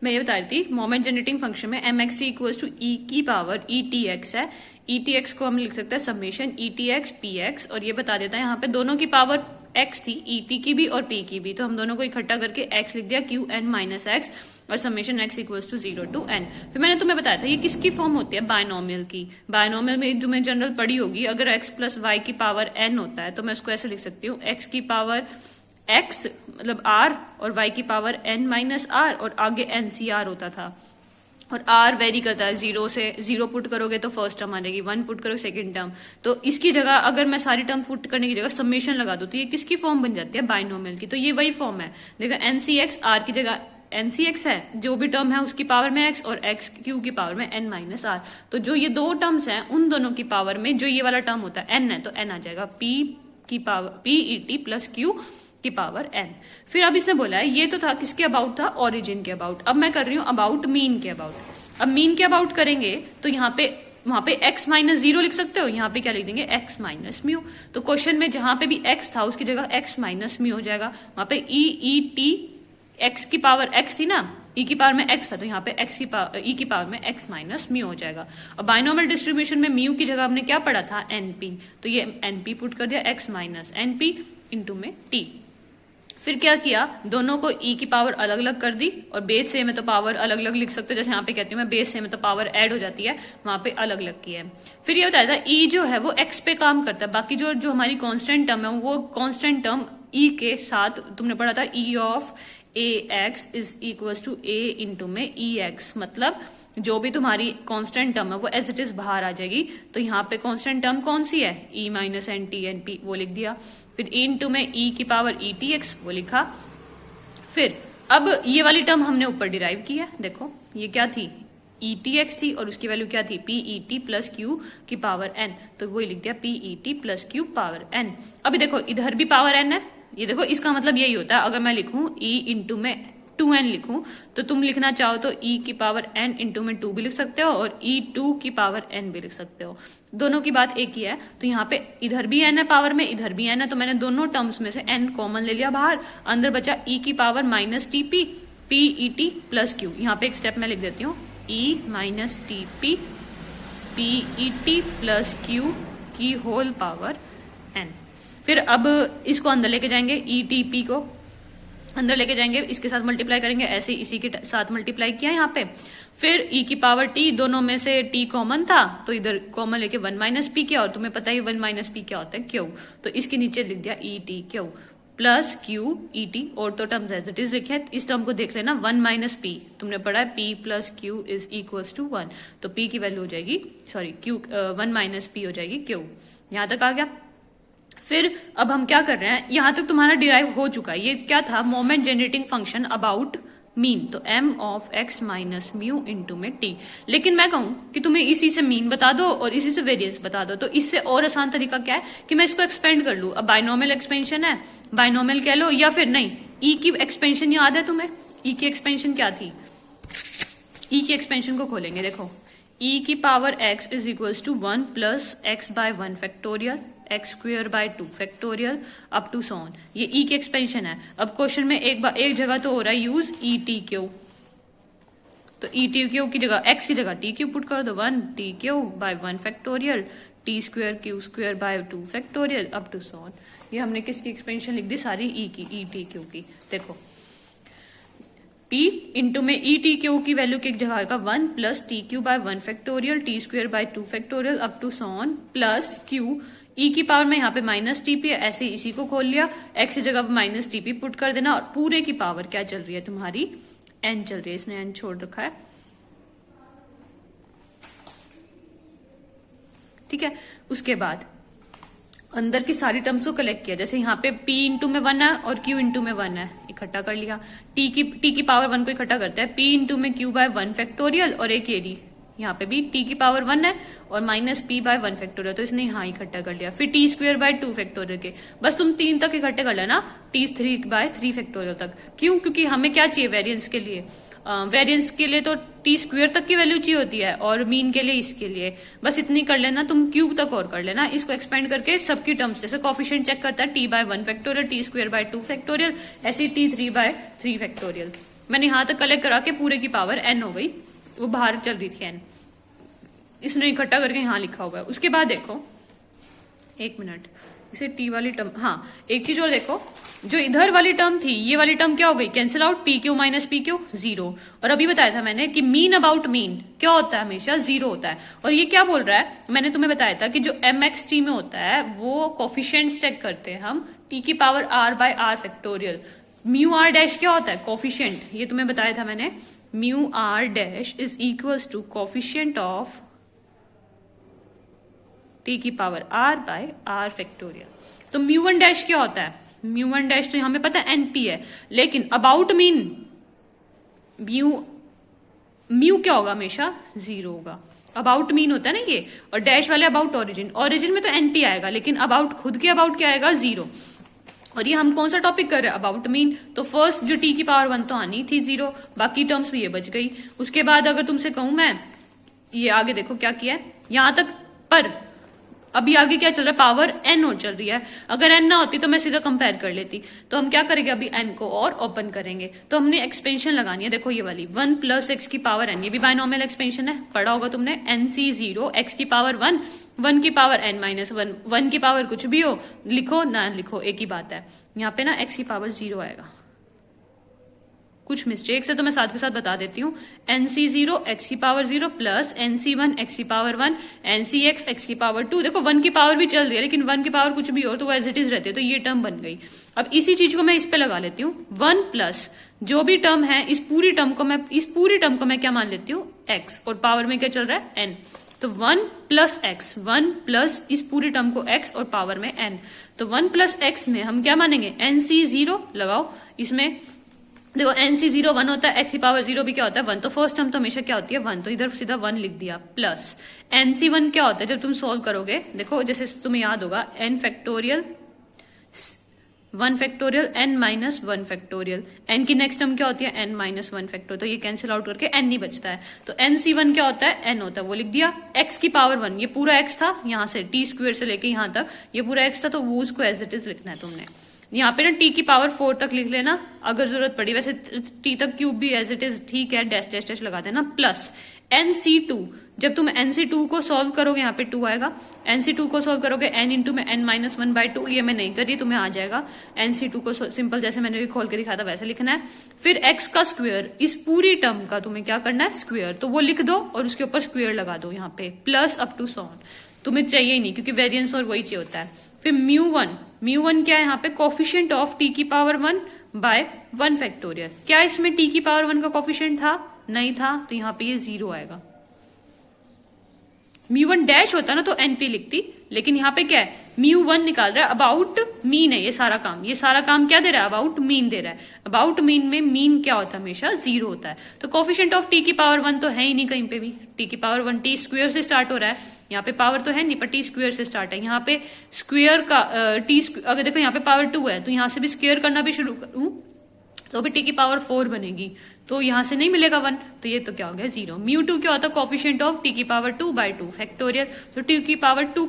मैं ये बता रही थी मोमेंट जनरेटिंग फंक्शन में M X T equal to E की पावर ई टी एक्स है। ई टी एक्स को हम लिख सकते हैं समेशन ई टी एक्स पी एक्स, और ये बता देता है यहाँ पे दोनों की पावर एक्स थी, ई टी की भी और पी की भी, तो हम दोनों को इकट्ठा करके एक्स लिख दिया क्यू एन माइनस एक्स और summation x equals to 0 to n. फिर मैंने तुम्हें बताया था ये किसकी फॉर्म होती है, बायनोमियल की। बायनोमियल में तुम्हें जनरल पढ़ी होगी, अगर एक्स प्लस वाई की पावर एन होता है तो मैं उसको ऐसे लिख सकती हूँ एक्स की पावर एक्स मतलब आर और वाई की पावर एन माइनस आर, और आगे एन सी आर होता था और आर वेरी करता है, 0 से 0 पुट करोगे तो फर्स्ट टर्म आ जाएगी, 1 पुट करोगे सेकंड टर्म। तो इसकी जगह अगर मैं सारी टर्म पुट करने की जगह समेशन लगा दूं तो ये किसकी फॉर्म बन जाती है, बायनोमियल की। तो ये वही फॉर्म है, देखो एनसीएक्स आर की जगह एनसीएक्स है, जो भी टर्म है उसकी पावर में एक्स और एक्स क्यू की पावर में एन माइनस आर। तो जो ये दो टर्म्स हैं उन दोनों की पावर में जो ये वाला टर्म होता है एन है, तो एन आ जाएगा पी की power P e t plus q की पावर एन। फिर अब इसने बोला है, ये तो था किसके अबाउट था, ओरिजिन के अबाउट। अब मैं कर रही हूं अबाउट मीन के अबाउट। अब मीन के अबाउट करेंगे तो यहाँ पे वहां पे x माइनस 0 लिख सकते हो, यहाँ पे क्या लिख देंगे x माइनस म्यू। तो क्वेश्चन में जहां पे भी x था उसकी जगह x माइनस म्यू हो जाएगा। वहां पे ई टी x की पावर x थी ना, e की पावर में x था, तो यहाँ पे x की पावर e की पावर में x माइनस म्यू हो जाएगा। और बाइनोमियल डिस्ट्रीब्यूशन में म्यू की जगह हमने क्या पढ़ा था, np, तो ये np पुट कर दिया x माइनस np इंटू में t। फिर क्या किया, दोनों को e की पावर अलग अलग कर दी, और बेस सेम है तो पावर अलग अलग लिख सकते हो, जैसे यहाँ पे कहती हूँ मैं बेस सेम है तो पावर ऐड हो जाती है, वहां पे अलग अलग किया है। फिर ये बताया था e जो है वो x पे काम करता है, बाकी जो हमारी कांस्टेंट टर्म है वो कांस्टेंट टर्म e के साथ, तुमने पढ़ा था e of a x is equal to a into में ई एक्स, मतलब जो भी तुम्हारी कांस्टेंट टर्म है वो एज इट इज बाहर आ जाएगी। तो यहाँ पे कांस्टेंट टर्म कौन सी है, e minus n t n p, वो लिख दिया। फिर e इंटू में e की पावर ई टी एक्स, वो लिखा। फिर अब ये वाली टर्म हमने ऊपर डिराइव की है, देखो ये क्या थी, ई टी एक्स थी और उसकी वैल्यू क्या थी, p e t plus q की पावर एन, तो वही लिख दिया p e t plus q power n. अभी देखो इधर भी पावर एन है, ये देखो इसका मतलब यही होता है, अगर मैं लिखूं e इंटू में 2n लिखूं तो तुम लिखना चाहो तो e की पावर n इंटू में 2 भी लिख सकते हो और e2 की पावर n भी लिख सकते हो, दोनों की बात एक ही है। तो यहाँ पे इधर भी n है पावर में, इधर भी n है, तो मैंने दोनों टर्म्स में से n कॉमन ले लिया बाहर, अंदर बचा e की power minus T P P e t plus Q. यहाँ पे एक स्टेप मैं लिख देती हूँ, e minus T P P e t plus q की होल पावर n। फिर अब इसको अंदर लेके जाएंगे, ई टी पी को अंदर लेके जाएंगे, इसके साथ मल्टीप्लाई करेंगे, ऐसे इसी के साथ मल्टीप्लाई किया यहाँ पे। फिर e की पावर t, दोनों में से t कॉमन था तो इधर कॉमन लेके 1 माइनस पी किया, और तुम्हें पता ही 1 माइनस पी क्या होता है, क्यू, तो इसके नीचे लिख दिया ई t Q plus Q E T, और तो टर्म्स एज इट इज लिखे। इस टर्म को देख लेना, 1 माइनस पी तुमने पढ़ा है, p plus q is equal to 1, तो p की वैल्यू हो जाएगी, सॉरी क्यू 1 माइनस पी हो जाएगी क्यू। यहां तक आ गया। फिर अब हम क्या कर रहे हैं, यहां तक तुम्हारा डिराइव हो चुका है, ये क्या था, moment generating function about mean, तो m of x minus mu into में t। लेकिन मैं कहूं कि तुम्हें इसी से मीन बता दो और इसी से वेरिएंस बता दो, तो इससे और आसान तरीका क्या है कि मैं इसको एक्सपेंड कर लूं। अब बाइनोमियल एक्सपेंशन है, बाइनोमियल कह लो, या फिर नहीं, e की एक्सपेंशन याद है तुम्हें, e की एक्सपेंशन क्या थी, e की एक्सपेंशन को खोलेंगे, देखो e की power x is equal to 1 plus x by 1 factorial x square by 2 factorial up to so on, ये e की एक्सपेंशन है। अब क्वेश्चन में एक जगह तो हो रहा है यूज ई टी क्यू, तो ई टी क्यू की जगह x की जगह टी क्यू पुट कर दो, 1 t q by 1 factorial t square q square by 2 factorial up to so on. ये हमने किसकी एक्सपेंशन लिख दी, सारी e की, ई टी क्यू की। देखो p इंटू में ई टी क्यू की वैल्यू की एक जगह आएगा 1 plus t q by 1 factorial t square by 2 factorial up to so on plus q e की पावर में यहाँ पे माइनस टीपी, ऐसे इसी को खोल लिया, x की जगह माइनस टीपी पुट कर देना, और पूरे की पावर क्या चल रही है तुम्हारी, n चल रही है, इसने n छोड़ रखा है, ठीक है। उसके बाद अंदर की सारी टर्म्स को कलेक्ट किया, जैसे यहाँ पे p इंटू में 1 है और q इंटू में 1 है, इकट्ठा कर लिया, t की पावर 1 को इकट्ठा करता है, p इंटू में q बाय 1 फैक्टोरियल, और एक एडी यहाँ पे भी t की पावर 1 है और माइनस p बाय 1 फैक्टोरियल, तो इसने यहाँ इकट्ठा कर लिया। फिर t स्क्वेयर बाय 2 फैक्टोरियल के, बस तुम 3 तक इकट्ठे कर लेना, t 3 बाय 3 फैक्टोरियल तक। क्यों, क्योंकि हमें क्या चाहिए वेरिएंस के लिए, वेरिएंस के लिए तो टी स्क्वायर तक की वैल्यू चाहिए होती है और मीन के लिए इसके लिए बस इतनी कर लेना, तुम क्यूब तक और कर लेना। इसको एक्सपेंड करके सबकी टर्म्स, जैसे कोफिशिएंट चेक करता है t by 1 factorial, t square by 2 factorial, ऐसे टी 3 बाय 3 फैक्टोरियल। मैंने यहां तक कलेक्ट करा के पूरे की पावर एन हो गई, वो बाहर चल रही थी एन, इसने इकट्ठा करके यहां लिखा हुआ है। उसके बाद देखो, एक मिनट, इसे टी वाली टर्म, हाँ एक चीज और देखो, जो इधर वाली टर्म थी ये वाली टर्म क्या हो गई, cancel out, P Q minus P Q 0। और अभी बताया था मैंने कि मीन अबाउट मीन क्या होता है, हमेशा 0 होता है। और ये क्या बोल रहा है, मैंने तुम्हें बताया था कि जो mxt में होता है वो कोफिशिएंट्स चेक करते हैं हम टी की power r by r factorial. Mu R dash क्या होता है, कोफिशिएंट, ये तुम्हें बताया था मैंने, mu R dash is equals to coefficient of T की power r by r factorial. तो म्यू वन डैश क्या होता है, म्यू वन डैश तो हमें पता है एनपी है, लेकिन अबाउट मीन म्यू क्या होगा, हमेशा 0 होगा। अबाउट मीन होता है ना ये, और डैश वाले अबाउट ओरिजिन, ओरिजिन में तो एनपी आएगा, लेकिन अबाउट खुद के अबाउट क्या आएगा, 0। और ये हम कौन सा टॉपिक कर रहे हैं, अबाउट मीन। तो फर्स्ट जो टी की पावर 1 तो आनी थी 0, बाकी टर्म्स भी ये बच गई। उसके बाद अगर तुमसे कहूं मैं, ये आगे देखो क्या किया है यहां तक, पर अभी आगे क्या चल रहा है, पावर एन और चल रही है। अगर एन ना होती तो मैं सीधा कंपेयर कर लेती। तो हम क्या करेंगे, अभी एन को और ओपन करेंगे, तो हमने एक्सपेंशन लगानी है। देखो ये वाली 1 प्लस एक्स की पावर एन, ये भी बायनॉमियल एक्सपेंशन है, पढ़ा होगा तुमने, NC 0 एक्स की पावर 1, 1 की पावर n माइनस 1, 1 की पावर कुछ भी हो, लिखो ना लिखो एक ही बात है। यहाँ पे ना एक्स की पावर 0 आएगा, कुछ मिस्टेक्स है तो मैं साथ के साथ बता देती हूँ। NC 0 एक्स की पावर 0 प्लस NC 1 एक्स की पावर 1, NC x एक्स की पावर 2। देखो 1 की पावर भी चल रही है, लेकिन 1 की पावर कुछ भी हो तो वो एज इट इज रहती है, तो ये टर्म बन गई। अब इसी चीज को मैं इस पे लगा लेती हूँ, 1 प्लस जो भी टर्म है, इस पूरी टर्म को मैं क्या मान लेती हूँ, x, और पावर में क्या चल रहा है, n। तो 1 प्लस एक्स, 1 प्लस इस पूरी टर्म को x और पावर में n, तो 1 प्लस एक्स में हम क्या मानेंगे, NC 0 लगाओ। इसमें देखो NC 0 1 होता है, एक्स की पावर 0 भी क्या होता है 1, तो फर्स्ट टर्म तो हमेशा क्या होती है 1, तो इधर सीधा 1 लिख दिया, प्लस NC 1 क्या होता है, जब तुम सोल्व करोगे, देखो जैसे तुम्हें याद होगा, n factorial 1 factorial n minus 1 factorial, n की नेक्स्ट टर्म क्या होती है n माइनस 1 फैक्टोरियल, तो ये कैंसिल आउट करके n नहीं बचता है। तो NC 1 क्या होता है, n होता है, वो लिख दिया। x की पावर 1, ये पूरा x था, यहाँ से टी स्क्वायर से लेके यहाँ तक ये पूरा x था, तो वो उसको एज इट इज लिखना है तुमने। यहाँ पे ना टी की पावर 4 तक लिख लेना अगर जरूरत पड़ी, वैसे टी तक क्यूब भी एज इट इज ठीक है, डैश डैश डैश लगा देना, प्लस NC2, जब तुम NC2 को सॉल्व करोगे यहाँ पे 2 आएगा, NC2 को सॉल्व करोगे n इंटू में n माइनस 1 बाय 2, ये मैं नहीं कर रही, तुम्हें आ जाएगा। NC2 को सिंपल जैसे मैंने भी खोल के दिखाया था वैसे लिखना है। फिर x का स्क्वायर, इस पूरी टर्म का तुम्हें क्या करना है, स्क्वायर, तो वो लिख दो और उसके ऊपर स्क्वायर लगा दो यहाँ पे, प्लस अप टू सॉन, तुम्हें चाहिए ही नहीं क्योंकि वेरिएंस और वही चाहिए होता है। फिर म्यू वन क्या है यहाँ पे, कोफिशिएंट ऑफ टी की पावर 1 बाय 1 फैक्टोरियल। क्या इसमें टी की पावर 1 का कोफिशिएंट था, नहीं था, तो यहाँ पे ये 0 आएगा। म्यू 1 डैश होता ना तो NP लिखती, लेकिन यहाँ पे क्या है, म्यू 1 निकाल रहा है, अबाउट मीन है ये सारा काम क्या दे रहा है, अबाउट मीन दे रहा है। अबाउट मीन में मीन क्या होता है, हमेशा 0 होता है। तो कोफिशिएंट ऑफ टी की पावर 1 तो है ही नहीं कहीं पे भी, टी की पावर 1 टी स्क्वायर से स्टार्ट हो रहा है, यहाँ पे पावर तो है नहीं पर टी स्क्वायर से स्टार्ट है। यहाँ पे स्क्वायर का अगर देखो यहाँ पे पावर 2 है, तो यहाँ से भी स्क्वायर करना भी शुरू करूं तो भी टी की पावर 4 बनेगी, तो यहां से नहीं मिलेगा 1, तो ये तो क्या हो गया 0। म्यू 2 क्या होता है, कोफिशिएंट ऑफ टी की पावर 2 बाय 2 फैक्टोरियल, तो टी की पावर 2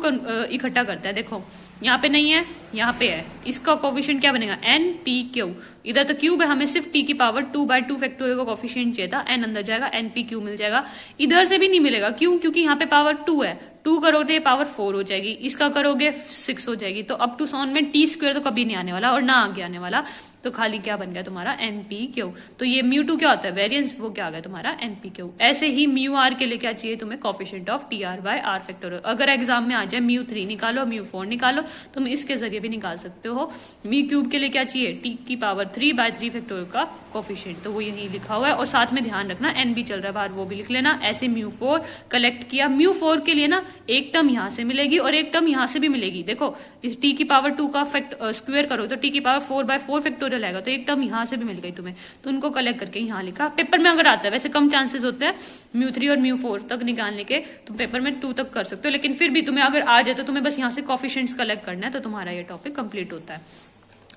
इकट्ठा करता है। देखो यहाँ पे नहीं है, यहाँ पे है, इसका कोफिशिएंट क्या बनेगा, NPQ। इधर तो क्यूब है, हमें सिर्फ टी की पावर 2 बाय 2 फैक्टोरियल का कोफिशिएंट चाहिए था, n अंदर जाएगा, NPQ मिल जाएगा। इधर से भी नहीं मिलेगा, क्यों, क्योंकि यहाँ पे पावर 2 है, 2 करोगे पावर 4 हो जाएगी, इसका करोगे 6 हो जाएगी, तो अप टू सॉन में टी स्क्वायर तो कभी नहीं आने वाला और ना आगे आने वाला, तो खाली क्या बन गया तुम्हारा NPQ। तो ये म्यू 2 क्या होता है, वेरिएंस, वो क्या आ गया तुम्हारा NPQ। ऐसे ही म्यू आर के लिए क्या चाहिए तुम्हें, coefficient of TR by R factorial. अगर एग्जाम में आ जाए म्यू 3 निकालो, म्यू 4 निकालो, तुम इसके जरिए भी निकाल सकते हो। म्यू क्यूब के लिए क्या चाहिए, टी की पावर 3 बाय 3 फैक्टोरियल का कोफिशिएंट, तो वो यही लिखा हुआ है। और साथ में ध्यान रखना n भी चल रहा है बाहर, वो भी लिख लेना। ऐसे म्यू 4 कलेक्ट किया, म्यू 4 के लिए ना एक टर्म यहाँ से मिलेगी और एक टर्म यहाँ से भी मिलेगी। देखो इस टी की पावर 2 का स्क्वायर करो तो टी की पावर 4 बाय 4 फैक्टोरियल आएगा, तो एक टर्म यहाँ से भी मिल गई तुम्हें, तो उनको कलेक्ट करके यहाँ लिखा। पेपर में अगर आता है, वैसे कम चांसेस होते हैं म्यू 3 और म्यू 4 तक निकालने के, तुम पेपर में 2 तक कर सकते हो, लेकिन फिर भी तुम्हें अगर आ जाए तो तुम्हें बस यहाँ से कोफिशिएंट्स कलेक्ट करना है, तो तुम्हारा ये टॉपिक कंप्लीट होता है।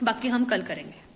बाकी हम कल करेंगे।